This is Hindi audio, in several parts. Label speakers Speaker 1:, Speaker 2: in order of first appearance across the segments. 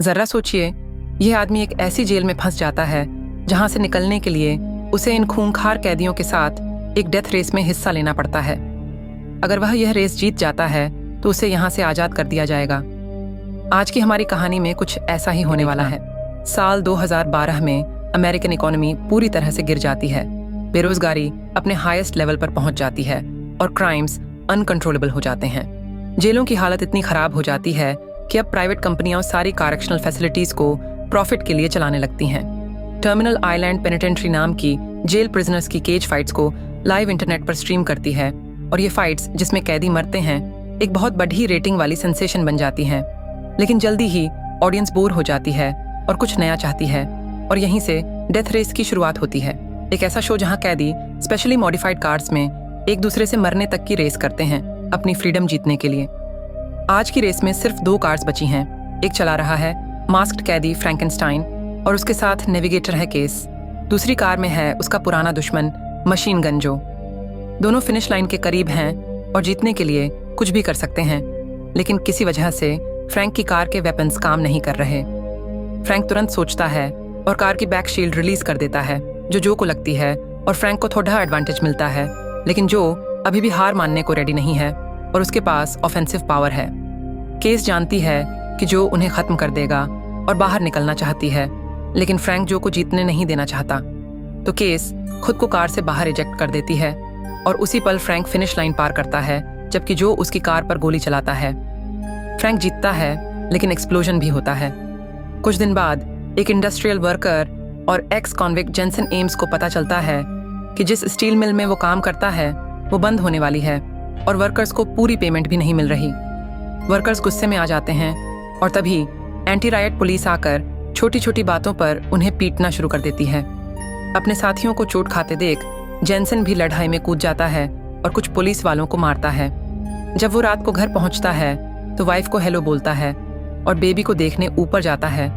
Speaker 1: जरा सोचिए, यह आदमी एक ऐसी जेल में फंस जाता है जहां से निकलने के लिए उसे इन खूंखार कैदियों के साथ एक डेथ रेस में हिस्सा लेना पड़ता है। अगर वह यह रेस जीत जाता है तो उसे यहाँ से आज़ाद कर दिया जाएगा। आज की हमारी कहानी में कुछ ऐसा ही होने वाला है। साल 2012 में अमेरिकन इकोनॉमी पूरी तरह से गिर जाती है, बेरोजगारी अपने हाईएस्ट लेवल पर पहुंच जाती है और क्राइम्स अनकंट्रोलेबल हो जाते हैं। जेलों की हालत इतनी खराब हो जाती है कि अब प्राइवेट कंपनियां सारी करेक्शनल फैसिलिटीज को प्रॉफिट के लिए चलाने लगती हैं। टर्मिनल आइलैंड पेनिटेंट्री नाम की जेल प्रिजनर्स की केज फाइट्स को लाइव इंटरनेट पर स्ट्रीम करती है और ये फाइट्स जिसमें कैदी मरते हैं एक बहुत बढ़ी रेटिंग वाली सेंसेशन बन जाती हैं। लेकिन जल्दी ही ऑडियंस बोर हो जाती है और कुछ नया चाहती है और यहीं से डेथ रेस की शुरुआत होती है। एक ऐसा शो जहां कैदी स्पेशली मॉडिफाइड कार्स में एक दूसरे से मरने तक की रेस करते हैं अपनी फ्रीडम जीतने के लिए। आज की रेस में सिर्फ 2 कार्स बची हैं। एक चला रहा है मास्क्ड कैदी फ्रैंकेनस्टाइन और उसके साथ नेविगेटर है केस। दूसरी कार में है उसका पुराना दुश्मन मशीन गन जो। दोनों फिनिश लाइन के करीब हैं और जीतने के लिए कुछ भी कर सकते हैं, लेकिन किसी वजह से फ्रैंक की कार के वेपन्स काम नहीं कर रहे। फ्रैंक तुरंत सोचता है और कार की बैक शील्ड रिलीज कर देता है जो को लगती है और फ्रैंक को थोड़ा एडवांटेज मिलता है, लेकिन जो अभी भी हार मानने को रेडी नहीं है और उसके पास ऑफेंसिव पावर है। केस जानती है कि जो उन्हें खत्म कर देगा और बाहर निकलना चाहती है, लेकिन फ्रैंक जो को जीतने नहीं देना चाहता, तो केस खुद को कार से बाहर इजेक्ट कर देती है और उसी पल फ्रैंक फिनिश लाइन पार करता है, जबकि जो उसकी कार पर गोली चलाता है। फ्रैंक जीतता है, लेकिन एक्सप्लोजन भी होता है। कुछ दिन बाद एक इंडस्ट्रियल वर्कर और एक्स कॉन्विक्ट जेनसन एम्स को पता चलता है कि जिस स्टील मिल में वो काम करता है वो बंद होने वाली है और वर्कर्स को पूरी पेमेंट भी नहीं मिल रही। वर्कर्स गुस्से में आ जाते हैं और तभी एंटी रायट पुलिस आकर छोटी छोटी बातों पर उन्हें पीटना शुरू कर देती है। अपने साथियों को चोट खाते देख जेनसन भी लड़ाई में कूद जाता है और कुछ पुलिस वालों को मारता है। जब वो रात को घर पहुंचता है तो वाइफ को हेलो बोलता है और बेबी को देखने ऊपर जाता है।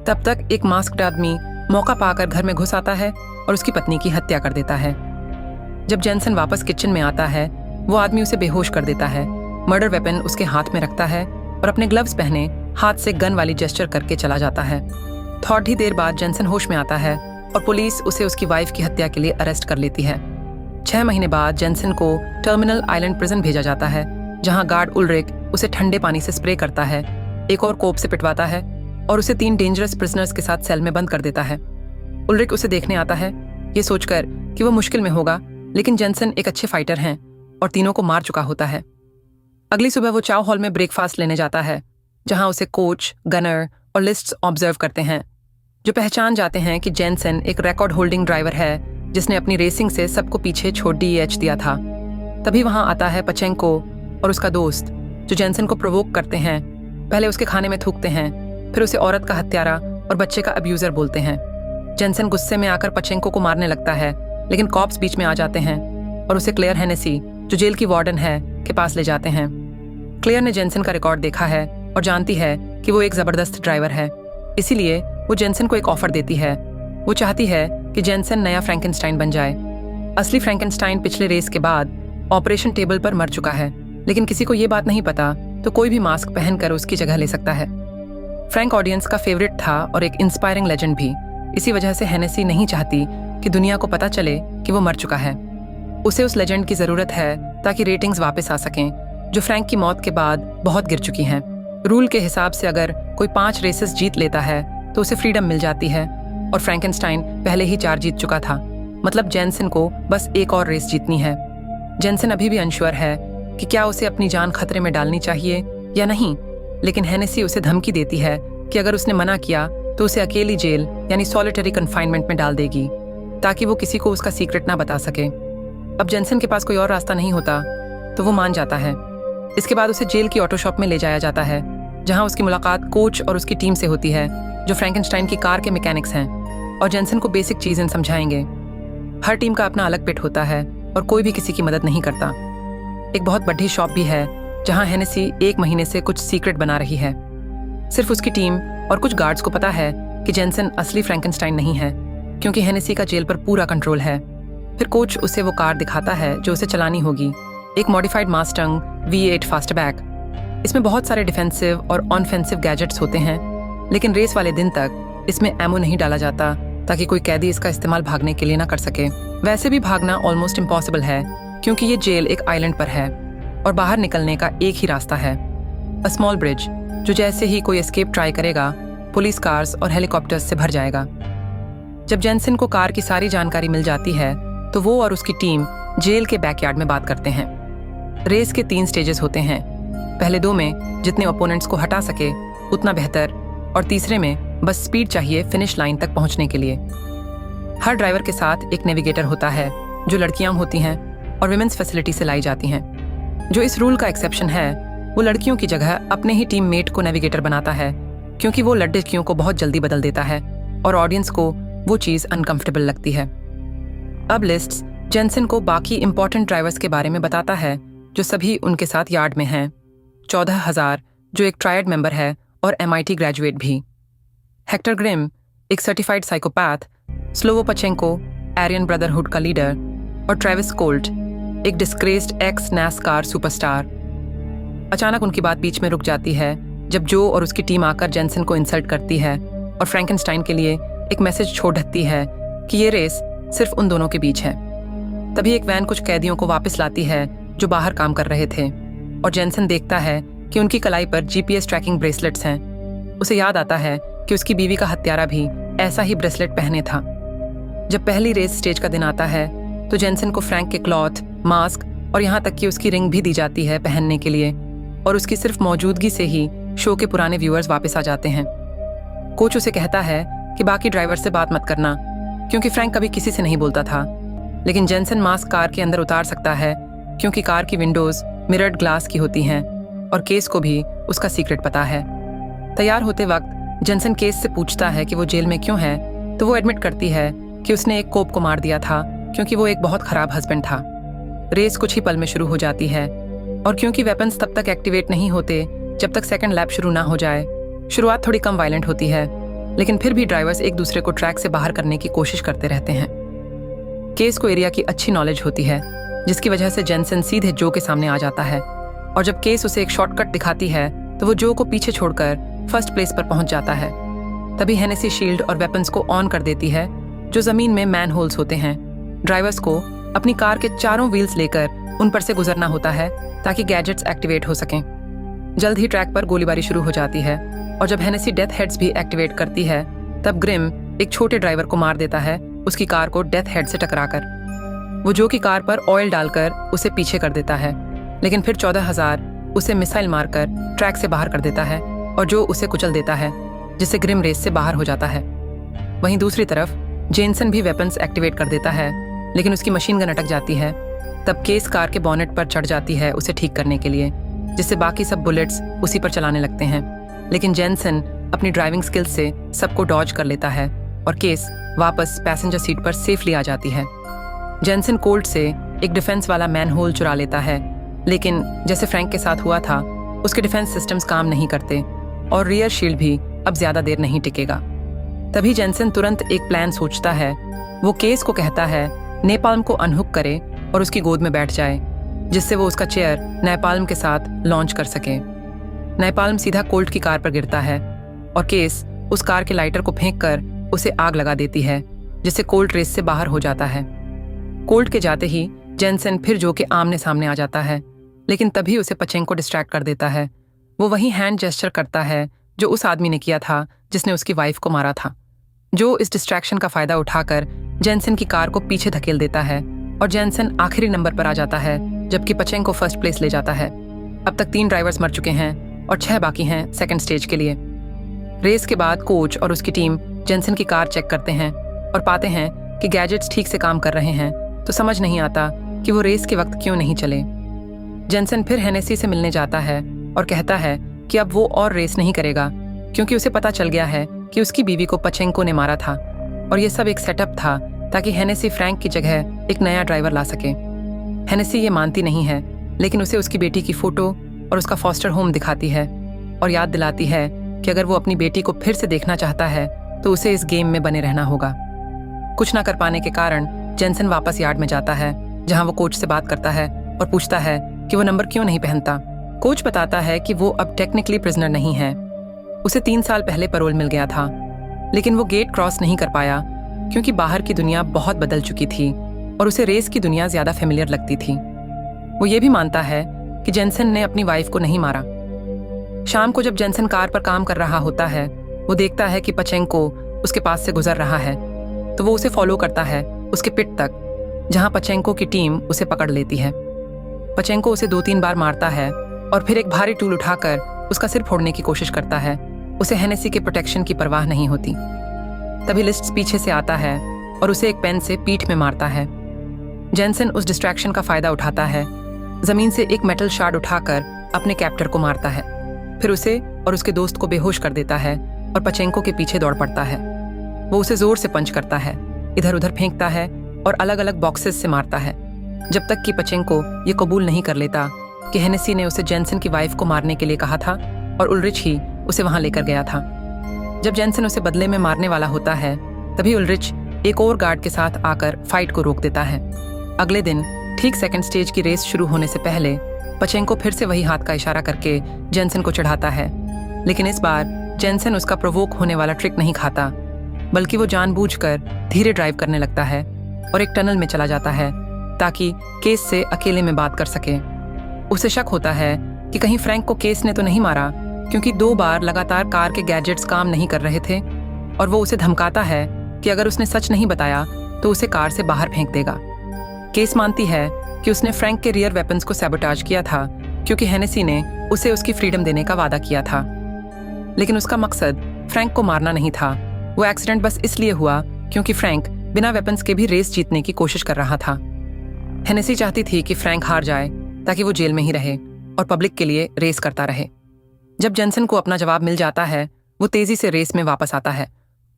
Speaker 1: तब तक एक मास्क्ड आदमी मौका पाकर घर में घुस आता है और उसकी पत्नी की हत्या कर देता है। जब जेनसन वापस किचन में आता है, वो आदमी उसे बेहोश कर देता है, मर्डर वेपन उसके हाथ में रखता है और अपने ग्लव्स पहने हाथ से गन वाली जेस्चर करके चला जाता है। थोड़ी देर बाद जेनसन होश में आता है और पुलिस उसे उसकी वाइफ की हत्या के लिए अरेस्ट कर लेती है। 6 महीने बाद जेनसन को टर्मिनल आइलैंड प्रिजन भेजा जाता है, जहां गार्ड उल्रिक उसे ठंडे पानी से स्प्रे करता है, एक और कोप से पिटवाता है और उसे 3 डेंजरस प्रिजनर्स के साथ सेल में बंद कर देता है। उल्रिक उसे देखने आता है, ये सोचकर कि वो मुश्किल में होगा, लेकिन जेनसन एक अच्छे फाइटर हैं और तीनों को मार चुका होता है। अगली सुबह वो चाव हॉल में ब्रेकफास्ट लेने जाता है, जहां उसे कोच, गनर और लिस्ट्स ऑब्जर्व करते हैं, जो पहचान जाते हैं कि जेनसन एक रिकॉर्ड होल्डिंग ड्राइवर है जिसने अपनी रेसिंग से सबको पीछे छोड़ DEH दिया था। तभी वहां आता है पचेंको और उसका दोस्त, जो जेनसन को प्रोवोक करते हैं। पहले उसके खाने में थूकते हैं, फिर उसे औरत का हत्यारा और बच्चे का अब्यूजर बोलते हैं। जेनसन गुस्से में आकर पचेंको को मारने लगता है, लेकिन कॉप्स बीच में आ जाते हैं और उसे क्लेयर हेनेसी, जो जेल की वार्डन है, के पास ले जाते हैं। क्लेयर ने जेनसन का रिकॉर्ड देखा है और जानती है कि वो एक जबरदस्त ड्राइवर है, इसीलिए वो जेनसन को एक ऑफर देती है। वो चाहती है कि जेनसन नया फ्रैंकेनस्टाइन बन जाए। असली फ्रैंकेनस्टाइन पिछले रेस के बाद ऑपरेशन टेबल पर मर चुका है, लेकिन किसी को ये बात नहीं पता, तो कोई भी मास्क पहनकर उसकी जगह ले सकता है। फ्रैंक ऑडियंस का फेवरेट था और एक इंस्पायरिंग लेजेंड भी। इसी वजह से हेनेसी नहीं चाहती कि दुनिया को पता चले कि वो मर चुका है। उसे उस लेजेंड की जरूरत है ताकि रेटिंग्स वापस आ सकें, जो फ्रैंक की मौत के बाद बहुत गिर चुकी हैं। रूल के हिसाब से अगर कोई 5 रेसेस जीत लेता है तो उसे फ्रीडम मिल जाती है और फ्रैंकेनस्टाइन पहले ही 4 जीत चुका था। मतलब जेनसन को बस एक और रेस जीतनी है। जेनसन अभी भी अनश्योर है कि क्या उसे अपनी जान खतरे में डालनी चाहिए या नहीं, लेकिन हेनेसी उसे धमकी देती है कि अगर उसने मना किया तो उसे अकेली जेल यानी सॉलिटरी कन्फाइनमेंट में डाल देगी, ताकि वो किसी को उसका सीक्रेट ना बता सके। अब जेनसन के पास कोई और रास्ता नहीं होता तो वो मान जाता है। इसके बाद उसे जेल की ऑटो शॉप में ले जाया जाता है, जहां उसकी मुलाकात कोच और उसकी टीम से होती है, जो फ्रैंकेनस्टाइन की कार के मैकेनिक्स हैं और जेनसन को बेसिक चीजें समझाएंगे। हर टीम का अपना अलग पिट होता है और कोई भी किसी की मदद नहीं करता। एक बहुत बड़ी शॉप भी है जहां हेनेसी 1 महीने से कुछ सीक्रेट बना रही है। सिर्फ उसकी टीम और कुछ गार्ड्स को पता है कि जेनसन असली फ्रैंकेनस्टाइन नहीं है, क्योंकि हेनेसी का जेल पर पूरा कंट्रोल है। फिर कोच उसे वो कार दिखाता है जो उसे चलानी होगी, एक मॉडिफाइड मास्टंग V8 फास्टबैक। इसमें बहुत सारे डिफेंसिव और ऑनफेंसिव गैजेट्स होते हैं लेकिन रेस वाले दिन तक इसमें एमो नहीं डाला जाता ताकि कोई कैदी इसका इस्तेमाल भागने के लिए ना कर सके। वैसे भी भागना ऑलमोस्ट इम्पॉसिबल है क्योंकि ये जेल एक आइलैंड पर है और बाहर निकलने का एक ही रास्ता है, अ स्मॉल ब्रिज, जो जैसे ही कोई एस्केप ट्राई करेगा पुलिस कार्स और हेलीकॉप्टर्स से भर जाएगा। जब जेनसन को कार की सारी जानकारी मिल जाती है तो वो और उसकी टीम जेल के बैकयार्ड में बात करते हैं। रेस के 3 स्टेजेस होते हैं। पहले 2 में जितने ओपोनेंट्स को हटा सके उतना बेहतर, और तीसरे में बस स्पीड चाहिए फिनिश लाइन तक पहुंचने के लिए। हर ड्राइवर के साथ एक नेविगेटर होता है जो लड़कियां होती हैं और विमेंस फैसिलिटी से लाई जाती हैं। जो इस रूल का एक्सेप्शन है वो लड़कियों की जगह अपने ही टीम मेट को नेविगेटर बनाता है क्योंकि वो लड़कियों को बहुत जल्दी बदल देता है और ऑडियंस को वो चीज़ अनकंफर्टेबल लगती है। अब लिस्ट्स जेनसन को बाकी इंपॉर्टेंट ड्राइवर्स के बारे में बताता है जो सभी उनके साथ यार्ड में हैं। 14,000 जो एक ट्रायड मेंबर है और MIT ग्रेजुएट भी। हेक्टर ग्रिम एक सर्टिफाइड साइकोपैथ, स्लोवोपचेंको आर्यन ब्रदरहुड का लीडर, और ट्रेविस कोल्ट एक डिस्ग्रेस्ड एक्स नैस्कार सुपरस्टार। अचानक उनकी बात बीच में रुक जाती है जब जो और उसकी टीम आकर जेनसन को इंसल्ट करती है और फ्रैंकेनस्टाइन के लिए एक मैसेज छोड़ देती है कि ये रेस सिर्फ उन दोनों के बीच है। तभी एक वैन कुछ कैदियों को वापस लाती है जो बाहर काम कर रहे थे और जेनसन देखता है कि उनकी कलाई पर GPS ट्रैकिंग ब्रेसलेट्स हैं। उसे याद आता है कि उसकी बीवी का हत्यारा भी ऐसा ही ब्रेसलेट पहने था। जब पहली रेस स्टेज का दिन आता है तो जेनसन को फ्रैंक के क्लॉथ, मास्क और यहाँ तक कि उसकी रिंग भी दी जाती है पहनने के लिए, और उसकी सिर्फ मौजूदगी से ही शो के पुराने व्यूअर्स वापस आ जाते हैं। कोच उसे कहता है कि बाकी ड्राइवर से बात मत करना क्योंकि फ्रैंक कभी किसी से नहीं बोलता था, लेकिन जेनसन मास्क कार के अंदर उतार सकता है क्योंकि कार की विंडोज मिरर्ड ग्लास की होती हैं और केस को भी उसका सीक्रेट पता है। तैयार होते वक्त जेनसन केस से पूछता है कि वो जेल में क्यों है, तो वो एडमिट करती है कि उसने एक कोप को मार दिया था क्योंकि वो एक बहुत खराब हस्बैंड था। रेस कुछ ही पल में शुरू हो जाती है और क्योंकि वेपन्स तब तक एक्टिवेट नहीं होते जब तक सेकंड लैप शुरू ना हो जाए, शुरुआत थोड़ी कम वायलेंट होती है, लेकिन फिर भी ड्राइवर्स एक दूसरे को ट्रैक से बाहर करने की कोशिश करते रहते हैं। केस को एरिया की अच्छी नॉलेज होती है जिसकी वजह से जेनसन सीधे जो के सामने आ जाता है, और जब केस उसे एक शॉर्टकट दिखाती है तो वो जो को पीछे छोड़कर फर्स्ट प्लेस पर पहुंच जाता है। तभी हेनेसी शील्ड और वेपन्स को ऑन कर देती है जो जमीन में मैन होल्स होते हैं। ड्राइवर्स को अपनी कार के चारों व्हील्स लेकर उन पर से गुजरना होता है ताकि गैजेट्स एक्टिवेट हो सकें। जल्द ही ट्रैक पर गोलीबारी शुरू हो जाती है और जब हेनेसी डेथ हेड्स भी एक्टिवेट करती है तब ग्रिम एक छोटे ड्राइवर को मार देता है उसकी कार को डेथ हेड से टकराकर। वो जो की कार पर ऑयल डालकर उसे पीछे कर देता है, लेकिन फिर 14,000 उसे मिसाइल मारकर ट्रैक से बाहर कर देता है और जो उसे कुचल देता है जिससे ग्रिम रेस से बाहर हो जाता है। वहीं दूसरी तरफ जेनसन भी वेपन्स एक्टिवेट कर देता है, लेकिन उसकी मशीन गन अटक जाती है। तब केस कार के बॉनेट पर चढ़ जाती है उसे ठीक करने के लिए, जिससे बाकी सब बुलेट्स उसी पर चलाने लगते हैं। लेकिन जेनसन अपनी ड्राइविंग स्किल्स से सबको डॉज कर लेता है और केस वापस पैसेंजर सीट पर सेफली आ जाती है। जेनसन कोल्ट से एक डिफेंस वाला मैन होल चुरा लेता है, लेकिन जैसे फ्रैंक के साथ हुआ था उसके डिफेंस सिस्टम्स काम नहीं करते और रियर शील्ड भी अब ज्यादा देर नहीं टिकेगा। तभी जेनसन तुरंत एक प्लान सोचता है। वो केस को कहता है नेपाल्म को अनहुक करे और उसकी गोद में बैठ जाए, जिससे वो उसका चेयर नेपाल्म के साथ लॉन्च कर सके। नेपाल्म सीधा कोल्ट की कार पर गिरता है और केस उस कार के लाइटर को फेंक कर उसे आग लगा देती है, जिससे कोल्ट रेस से बाहर हो जाता है। कोल्ट के जाते ही जेनसन फिर जो के आमने सामने आ जाता है, लेकिन तभी उसे पचेंको डिस्ट्रैक्ट कर देता है। वो वही हैंड जेस्चर करता है जो उस आदमी ने किया था जिसने उसकी वाइफ को मारा था। जो इस डिस्ट्रैक्शन का फायदा उठाकर जेनसन की कार को पीछे धकेल देता है और जेनसन आखिरी नंबर पर आ जाता है, जबकि पचेंको फर्स्ट प्लेस ले जाता है। अब तक 3 ड्राइवर्स मर चुके हैं और 6 बाकी हैं सेकंड स्टेज के लिए। रेस के बाद कोच और उसकी टीम जेनसन की कार चेक करते हैं और पाते हैं कि गैजेट्स ठीक से काम कर रहे हैं, तो समझ नहीं आता कि वो रेस के वक्त क्यों नहीं चले। जेनसन फिर हेनेसी से मिलने जाता है और कहता है कि अब वो और रेस नहीं करेगा क्योंकि उसे पता चल गया है कि उसकी बीवी को पचेंको ने मारा था और ये सब एक सेटअप था ताकि हेनेसी फ्रैंक की जगह एक नया ड्राइवर ला सके। हेनेसी ये मानती नहीं है, लेकिन उसे उसकी बेटी की फोटो और उसका फॉस्टर होम दिखाती है और याद दिलाती है कि अगर वो अपनी बेटी को फिर से देखना चाहता है तो उसे इस गेम में बने रहना होगा। कुछ ना कर पाने के कारण जेनसन वापस यार्ड में जाता है, जहां वो कोच से बात करता है और पूछता है कि वो नंबर क्यों नहीं पहनता। कोच बताता है कि वो अब टेक्निकली प्रिजनर नहीं है, उसे 3 साल पहले पैरोल मिल गया था, लेकिन वो गेट क्रॉस नहीं कर पाया क्योंकि बाहर की दुनिया बहुत बदल चुकी थी और उसे रेस की दुनिया ज्यादा फेमिलियर लगती थी। वो ये भी मानता है कि जेनसन ने अपनी वाइफ को नहीं मारा। शाम को जब जेनसन कार पर काम कर रहा होता है, वो देखता है कि पचेंको उसके पास से गुजर रहा है, तो वो उसे फॉलो करता है उसके पिट तक, जहां पचेंको की टीम उसे पकड़ लेती है। पचेंको उसे 2-3 बार मारता है और फिर एक भारी टूल उठाकर उसका सिर फोड़ने की कोशिश करता है। उसे हेनेसी के प्रोटेक्शन की परवाह नहीं होती। तभी लिस्ट्स पीछे से आता है और उसे एक पेन से पीठ में मारता है। जेनसन उस डिस्ट्रैक्शन का फायदा उठाता है, जमीन से एक मेटल शार्ड उठाकर अपने कैप्टर को मारता है, फिर उसे और उसके दोस्त को बेहोश कर देता है और पचेंको के पीछे दौड़ पड़ता है। वो उसे जोर से पंच करता है, इधर उधर फेंकता है और अलग अलग बॉक्सेस से मारता है, जब तक कि पचेंको ये कबूल नहीं कर लेता कि हेनेसी ने उसे जेनसन की वाइफ को मारने के लिए कहा था और उल्रिच ही उसे वहां लेकर गया था। जब जेनसन उसे बदले में मारने वाला होता है, तभी उल्रिच एक और गार्ड के साथ आकर फाइट को रोक देता है। अगले दिन ठीक सेकंड स्टेज की रेस शुरू होने से पहले पचेंको फिर से वही हाथ का इशारा करके जेनसन को चढ़ाता है, लेकिन इस बार जेनसन उसका प्रोवोक होने वाला ट्रिक नहीं खाता, बल्कि वो जानबूझकर धीरे ड्राइव करने लगता है और एक टनल में चला जाता है ताकि केस से अकेले में बात कर सके। उसे शक होता है कि कहीं फ्रैंक को केस ने तो नहीं मारा, क्योंकि 2 बार लगातार कार के गैजेट्स काम नहीं कर रहे थे, और वो उसे धमकाता है कि अगर उसने सच नहीं बताया तो उसे कार से बाहर फेंक देगा। केस मानती है कि उसने फ्रैंक के रियर वेपन्स को सैबोटाज किया था क्योंकि हेनेसी ने उसे उसकी फ्रीडम देने का वादा किया था, लेकिन उसका मकसद फ्रैंक को मारना नहीं था। वो एक्सीडेंट बस इसलिए हुआ क्योंकि फ्रैंक बिना वेपन्स के भी रेस जीतने की कोशिश कर रहा था। हेनेसी चाहती थी कि फ्रैंक हार जाए ताकि वो जेल में ही रहे और पब्लिक के लिए रेस करता रहे। जब जेनसन को अपना जवाब मिल जाता है, वो तेजी से रेस में वापस आता है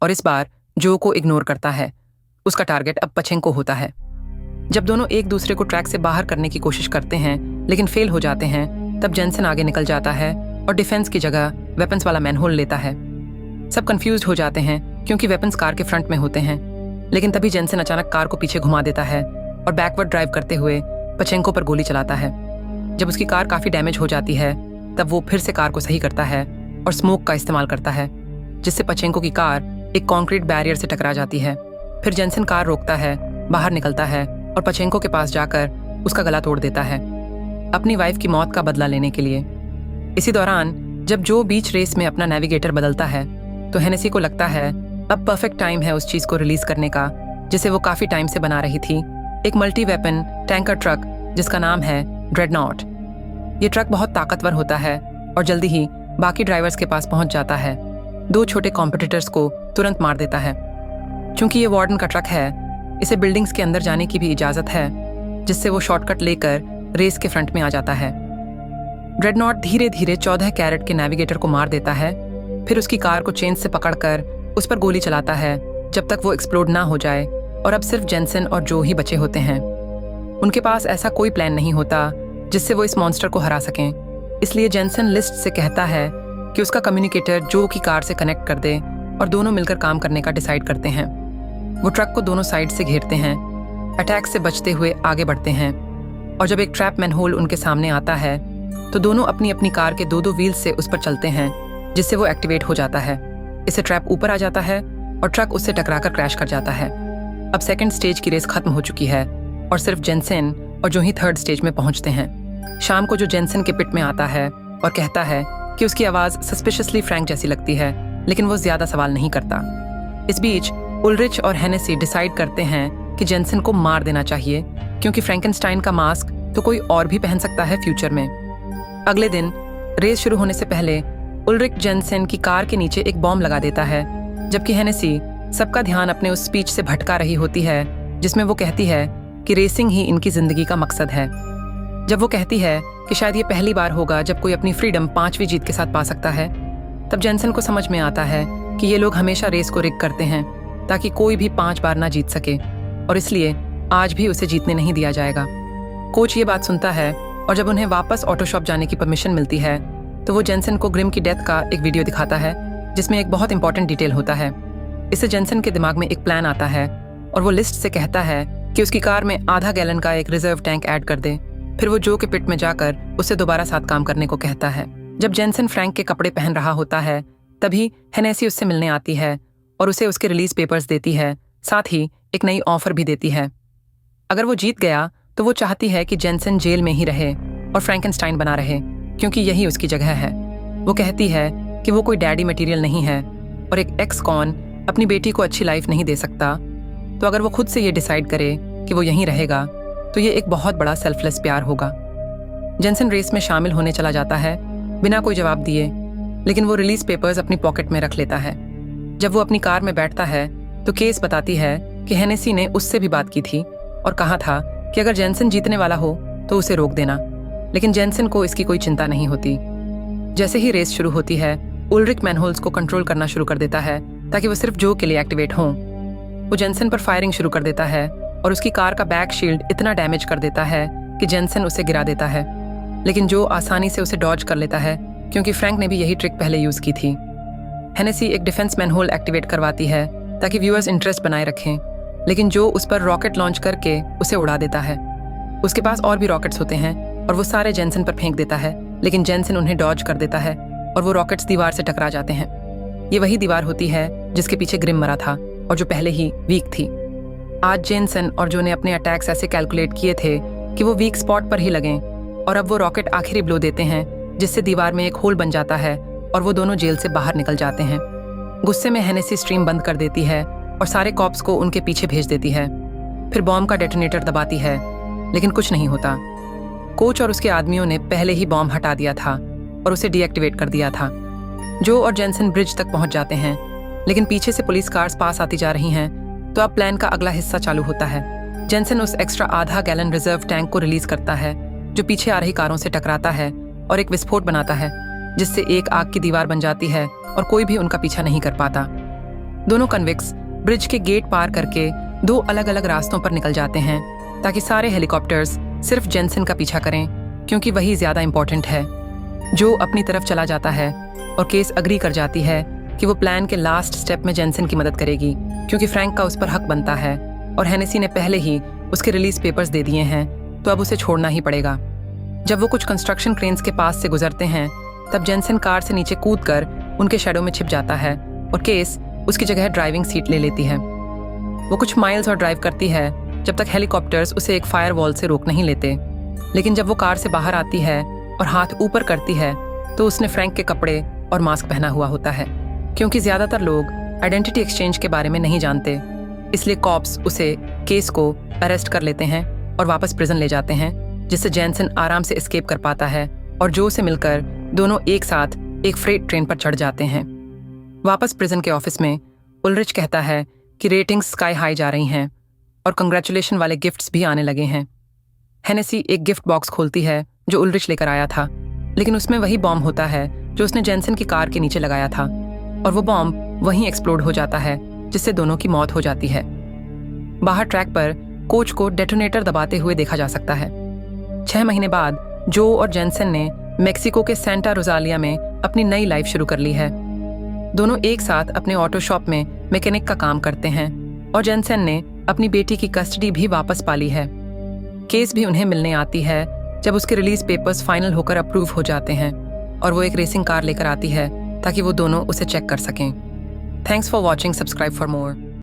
Speaker 1: और इस बार जो को इग्नोर करता है। उसका टारगेट अब पचेंको होता है। जब दोनों एक दूसरे को ट्रैक से बाहर करने की कोशिश करते हैं लेकिन फेल हो जाते हैं, तब जेनसन आगे निकल जाता है और डिफेंस की जगह वेपन्स वाला मैनहोल लेता है। सब कंफ्यूज्ड हो जाते हैं क्योंकि वेपन्स कार के फ्रंट में होते हैं, लेकिन तभी जेनसन अचानक कार को पीछे घुमा देता है और बैकवर्ड ड्राइव करते हुए पचेंको पर गोली चलाता है। जब उसकी कार काफी डैमेज हो जाती है, तब वो फिर से कार को सही करता है और स्मोक का इस्तेमाल करता है, जिससे पचेंको की कार एक कंक्रीट बैरियर से टकरा जाती है। फिर जेनसन कार रोकता है, बाहर निकलता है और पचेंको के पास जाकर उसका गला तोड़ देता है, अपनी वाइफ की मौत का बदला लेने के लिए। इसी दौरान जब जो बीच रेस में अपना नेविगेटर बदलता है, तो हेनेसी को लगता है अब परफेक्ट टाइम है उस चीज को रिलीज करने का जिसे वो काफी टाइम से बना रही थी, एक मल्टी वेपन टैंकर ट्रक जिसका नाम है ड्रेडनॉट। ये ट्रक बहुत ताकतवर होता है और जल्दी ही बाकी ड्राइवर्स के पास पहुंच जाता है। 2 छोटे कॉम्पिटिटर्स को तुरंत मार देता है। चूंकि ये वार्डन का ट्रक है, इसे बिल्डिंग्स के अंदर जाने की भी इजाजत है, जिससे वो शॉर्टकट लेकर रेस के फ्रंट में आ जाता है। ड्रेडनॉट धीरे धीरे 14 कैरेट के नेविगेटर को मार देता है, फिर उसकी कार को चेन से पकड़कर उस पर गोली चलाता है जब तक वो एक्सप्लोड ना हो जाए और अब सिर्फ जेनसन और जो ही बचे होते हैं। उनके पास ऐसा कोई प्लान नहीं होता जिससे वो इस मॉन्स्टर को हरा सकें, इसलिए जेनसन लिस्ट से कहता है कि उसका कम्युनिकेटर जो की कार से कनेक्ट कर दे और दोनों मिलकर काम करने का डिसाइड करते हैं। वो ट्रक को दोनों साइड से घेरते हैं, अटैक से बचते हुए आगे बढ़ते हैं, और जब एक ट्रैप मैनहोल उनके सामने आता है तो दोनों अपनी अपनी कार के 2-2 व्हील्स से उस पर चलते हैं, जिससे वो एक्टिवेट हो जाता है। इससे ट्रैप ऊपर आ जाता है और ट्रक उससे टकराकर क्रैश कर जाता है। अब सेकंड स्टेज की रेस खत्म हो चुकी है और सिर्फ जेनसन और जो ही थर्ड स्टेज में पहुंचते हैं। शाम को जो जेनसन के पिट में आता है और कहता है कि उसकी आवाज सस्पिशियसली फ्रैंक जैसी लगती है, लेकिन वो ज्यादा सवाल नहीं करता। इस बीच उल्रिच और हेनेसी डिसाइड करते हैं कि जेनसन को मार देना चाहिए, क्योंकि फ्रैंकेनस्टाइन का मास्क तो कोई और भी पहन सकता है फ्यूचर में। अगले दिन रेस शुरू होने से पहले उल्रिच जेनसन की कार के नीचे एक बॉम्ब लगा देता है, जबकि हेनेसी सबका ध्यान अपने उस स्पीच से भटका रही होती है जिसमें वो कहती है कि रेसिंग ही इनकी जिंदगी का मकसद है। जब वो कहती है कि शायद ये पहली बार होगा जब कोई अपनी फ्रीडम 5वीं जीत के साथ पा सकता है, तब जेनसन को समझ में आता है कि ये लोग हमेशा रेस को रिग करते हैं ताकि कोई भी 5 बार ना जीत सके, और इसलिए आज भी उसे जीतने नहीं दिया जाएगा। कोच ये बात सुनता है और जब उन्हें वापस ऑटो शॉप जाने की परमिशन मिलती है तो वो जेनसन को ग्रिम की डेथ का एक वीडियो दिखाता है जिसमें एक बहुत इंपॉर्टेंट डिटेल होता है। इससे जेनसन के दिमाग में एक प्लान आता है और वो लिस्ट से कहता है कि उसकी कार में आधा गैलन का एक रिजर्व टैंक ऐड कर दे। फिर वो जो के पिट में जाकर उससे दोबारा साथ काम करने को कहता है। जब जेनसन फ्रैंक के कपड़े पहन रहा होता है, तभी हेनेसी उससे मिलने आती है और उसे उसके रिलीज पेपर्स देती है, साथ ही एक नई ऑफर भी देती है। अगर वो जीत गया तो वो चाहती है कि जेनसन जेल में ही रहे और फ्रैंकेनस्टाइन बना रहे, क्योंकि यही उसकी जगह है। वो कहती है कि वो कोई डैडी मटेरियल नहीं है और एक एक्स कॉन अपनी बेटी को अच्छी लाइफ नहीं दे सकता। तो अगर वो खुद से ये डिसाइड करे कि वो यहीं रहेगा तो ये एक बहुत बड़ा सेल्फलेस प्यार होगा। जेनसन रेस में शामिल होने चला जाता है बिना कोई जवाब दिए, लेकिन वो रिलीज पेपर्स अपनी पॉकेट में रख लेता है। जब वो अपनी कार में बैठता है तो केस बताती है कि हेनेसी ने उससे भी बात की थी और कहा था कि अगर जेनसन जीतने वाला हो तो उसे रोक देना, लेकिन जेनसन को इसकी कोई चिंता नहीं होती। जैसे ही रेस शुरू होती है, उल्रिक मैनहोल्स को कंट्रोल करना शुरू कर देता है ताकि वो सिर्फ जो के लिए एक्टिवेट हों। वो जेनसन पर फायरिंग शुरू कर देता है और उसकी कार का बैक शील्ड इतना डैमेज कर देता है कि जेनसन उसे गिरा देता है, लेकिन जो आसानी से उसे डॉज कर लेता है क्योंकि फ्रैंक ने भी यही ट्रिक पहले यूज की थी। हेनेसी एक डिफेंस मैनहोल एक्टिवेट करवाती है ताकि व्यूअर्स इंटरेस्ट बनाए रखें, लेकिन जो उस पर रॉकेट लॉन्च करके उसे उड़ा देता है। उसके पास और भी रॉकेट्स होते हैं और वो सारे जेनसन पर फेंक देता है, लेकिन जेनसन उन्हें डॉज कर देता है और वो रॉकेट्स दीवार से टकरा जाते हैं। ये वही दीवार होती है जिसके पीछे ग्रिम मरा था और जो पहले ही वीक थी। आज जेनसन और जो ने अपने अटैक्स ऐसे कैलकुलेट किए थे कि वो वीक स्पॉट पर ही लगें, और अब वो रॉकेट आखिरी ब्लो देते हैं जिससे दीवार में एक होल बन जाता है और वो दोनों जेल से बाहर निकल जाते हैं। गुस्से में हेनेसी स्ट्रीम बंद कर देती है और सारे कॉप्स को उनके पीछे भेज देती है। फिर बॉम्ब का डेटोनेटर दबाती है, लेकिन कुछ नहीं होता। कोच और उसके आदमियों ने पहले ही बॉम्ब हटा दिया था और उसे डीएक्टिवेट कर दिया था। जो और जेनसन ब्रिज तक पहुंच जाते हैं, लेकिन पीछे से पुलिस कार्स पास आती जा रही हैं, तो अब प्लान का अगला हिस्सा चालू होता है। जेनसन उस एक्स्ट्रा आधा गैलन रिजर्व टैंक को रिलीज करता है जो पीछे आ रही कारों से टकराता है और एक विस्फोट बनाता है, जिससे एक आग की दीवार बन जाती है और कोई भी उनका पीछा नहीं कर पाता। दोनों कन्विक्स ब्रिज के गेट पार करके दो अलग अलग रास्तों पर निकल जाते हैं ताकि सारे हेलीकॉप्टर्स सिर्फ जेनसन का पीछा करें, क्योंकि वही ज्यादा इंपॉर्टेंट है। जो अपनी तरफ चला जाता है और केस अग्री कर जाती है कि वो प्लान के लास्ट स्टेप में जेनसन की मदद करेगी, क्योंकि फ्रैंक का उस पर हक बनता है और हेनेसी ने पहले ही उसके रिलीज पेपर्स दे दिए हैं, तो अब उसे छोड़ना ही पड़ेगा। जब वो कुछ कंस्ट्रक्शन क्रेन्स के पास से गुजरते हैं, तब जेनसन कार से नीचे कूदकर उनके शैडो में छिप जाता है और केस उसकी जगह ड्राइविंग सीट ले लेती है। वो कुछ माइल्स और ड्राइव करती है जब तक हेलीकॉप्टर्स उसे एक फायर वॉल से रोक नहीं लेते, लेकिन जब वो कार से बाहर आती है और हाथ ऊपर करती है तो उसने फ्रैंक के कपड़े और मास्क पहना हुआ होता है। क्योंकि ज्यादातर लोग आइडेंटिटी एक्सचेंज के बारे में नहीं जानते, इसलिए कॉप्स उसे केस को अरेस्ट कर लेते हैं और वापस प्रिजन ले जाते हैं, जिससे जेनसन आराम से एस्केप कर पाता है और जो से मिलकर दोनों एक साथ एक फ्रेट ट्रेन पर चढ़ जाते हैं। वापस प्रिजन के ऑफिस में उल्रिच कहता है कि रेटिंग्स स्काई हाई जा रही हैं और कंग्रेचुलेशन वाले गिफ्ट्स भी आने लगे हैं। हेनेसी एक गिफ्ट बॉक्स खोलती है जो उल्रिच लेकर आया था, लेकिन उसमें वही बॉम्ब होता है जो उसने जेनसन की कार के नीचे लगाया था, और वो बॉम्ब वहीं एक्सप्लोड हो जाता है, जिससे दोनों की मौत हो जाती है। बाहर ट्रैक पर कोच को डेटोनेटर दबाते हुए देखा जा सकता है। 6 महीने बाद जो और जेनसन ने मेक्सिको के सेंटा रोजालिया में अपनी नई लाइफ शुरू कर ली है। दोनों एक साथ अपने ऑटो शॉप में मैकेनिक का काम करते हैं और जेनसन ने अपनी बेटी की कस्टडी भी वापस पा ली है। केस भी उन्हें मिलने आती है जब उसके रिलीज पेपर्स फाइनल होकर अप्रूव हो जाते हैं और वो एक रेसिंग कार लेकर आती है ताकि वो दोनों उसे चेक कर सकें। Thanks for watching, subscribe for more.